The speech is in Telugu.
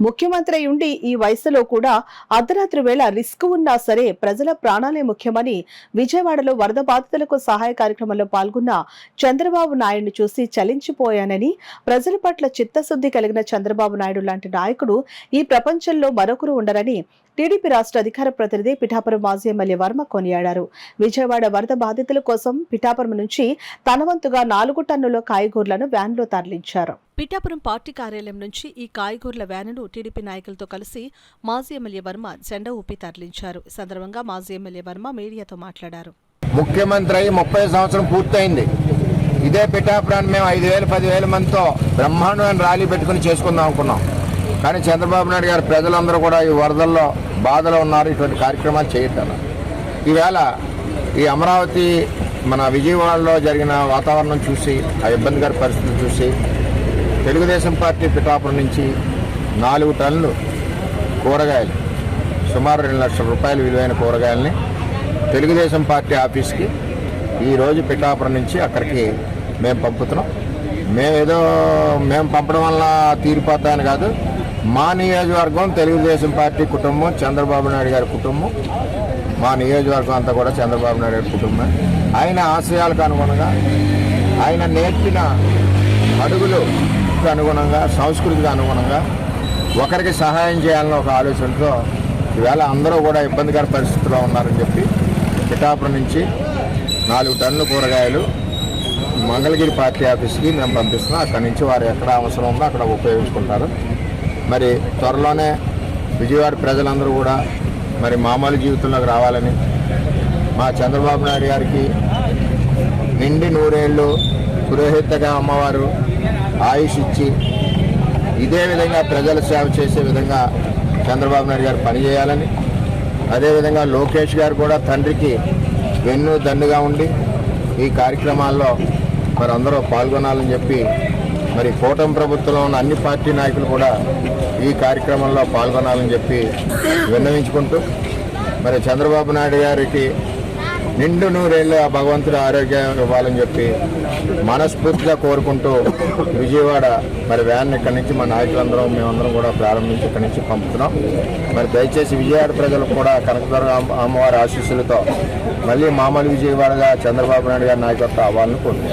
ముఖ్యమంత్రి ఉండి ఈ వయసులో కూడా అర్ధరాత్రి వేళ రిస్క్ ఉన్నా సరే ప్రజల ప్రాణాలే ముఖ్యమని విజయవాడలో వరద బాధితులకు సహాయ కార్యక్రమంలో పాల్గొన్న చంద్రబాబు నాయుడును చూసి చలించిపోయానని, ప్రజల పట్ల చిత్తశుద్ధి కలిగిన చంద్రబాబు నాయుడు లాంటి నాయకుడు ఈ ప్రపంచంలో మరొకరు ఉండరని టీడీపీ రాష్ట్ర అధికార ప్రతినిధి పిఠాపురం మాజీ ఎమ్మెల్యే వర్మ కొనియాడారు. విజయవాడ వరద బాధితుల కోసం పిఠాపురం నుంచి తన వంతుగా 4 టన్నుల కాయగూరలను వ్యాన్లో తరలించారు. పిఠాపురం పార్టీ కార్యాలయం నుంచి ఈ కాయగూరల వ్యానును టీడీపీ నాయకులతో కలిసి మాజీ ఎమ్మెల్యే వర్మ జెండా ఊపి తరలించారు. ఈ సందర్భంగా మాజీ ఎమ్మెల్యే వర్మ మీడియాతో మాట్లాడారు. ముఖ్యమంత్రి 30 సంవత్సరం పూర్తయింది. ఇదే పిఠాపురాన్ని మేము 5,000-10,000 మందితో బ్రహ్మాండమైన ర్యాలీ పెట్టుకుని చేసుకుందాం అనుకున్నాం. కానీ చంద్రబాబు నాయుడు గారు ప్రజలందరూ కూడా ఈ వరదల్లో బాధలో ఉన్నారు, ఇటువంటి కార్యక్రమాలు చేయటం. ఈవేళ ఈ అమరావతి మన విజయవాడలో జరిగిన వాతావరణం చూసి, ఆ ఇబ్బందికర పరిస్థితులు చూసి తెలుగుదేశం పార్టీ పిఠాపురం నుంచి 4 టన్నులు కూరగాయలు, సుమారు 2 లక్షల రూపాయల విలువైన కూరగాయలని తెలుగుదేశం పార్టీ ఆఫీస్కి ఈరోజు పిఠాపురం నుంచి అక్కడికి మేము పంపుతున్నాం. మేము పంపడం వల్ల తీరిపోతాయని కాదు, మా నియోజకవర్గం తెలుగుదేశం పార్టీ కుటుంబం, చంద్రబాబు నాయుడు గారి కుటుంబం, మా నియోజకవర్గం అంతా కూడా చంద్రబాబు నాయుడు గారి కుటుంబం. ఆయన ఆశయాలకు అనుగుణంగా, ఆయన నేర్పిన అడుగులకు అనుగుణంగా, సంస్కృతికి అనుగుణంగా ఒకరికి సహాయం చేయాలని ఒక ఆలోచనతో ఈవేళ అందరూ కూడా ఇబ్బందికర పరిస్థితుల్లో ఉన్నారని చెప్పి పిఠాపురం నుంచి 4 టన్నుల కూరగాయలు మంగళగిరి పార్టీ ఆఫీస్కి మేము పంపిస్తున్నాం. అక్కడి నుంచి వారు ఎక్కడ అవసరం ఉందో అక్కడ ఉపయోగించుకుంటారు. మరి త్వరలోనే విజయవాడ ప్రజలందరూ కూడా మరి మామూలు జీవితంలోకి రావాలని, మా చంద్రబాబు నాయుడు గారికి నిండి 100 ఏళ్ళు పురోహితగా అమ్మవారు ఆయుష్ ఇచ్చి ఇదే విధంగా ప్రజల సేవ చేసే విధంగా చంద్రబాబు నాయుడు గారు పనిచేయాలని, అదేవిధంగా లోకేష్ గారు కూడా తండ్రికి వెన్ను దన్నుగా ఉండి ఈ కార్యక్రమాల్లో మరి అందరూ పాల్గొనాలని చెప్పి, మరి కూటమి ప్రభుత్వంలో ఉన్న అన్ని పార్టీ నాయకులు కూడా ఈ కార్యక్రమంలో పాల్గొనాలని చెప్పి విన్నవించుకుంటూ, మరి చంద్రబాబు నాయుడు గారికి నిండు 100 ఏళ్ళ భగవంతుడు ఆరోగ్యం ఇవ్వాలని చెప్పి మనస్ఫూర్తిగా కోరుకుంటూ విజయవాడ మరి వ్యాన్ ఇక్కడి నుంచి మా నాయకులందరం మేమందరం కూడా ప్రారంభించి ఇక్కడి నుంచి పంపుతున్నాం. మరి దయచేసి విజయవాడ ప్రజలకు కూడా కనకదుర్గ అమ్మవారి ఆశీస్సులతో మళ్ళీ మామూలు విజయవాడగా చంద్రబాబు నాయుడు గారి నాయకత్వం అవ్వాలని కోరుకుంటున్నాం.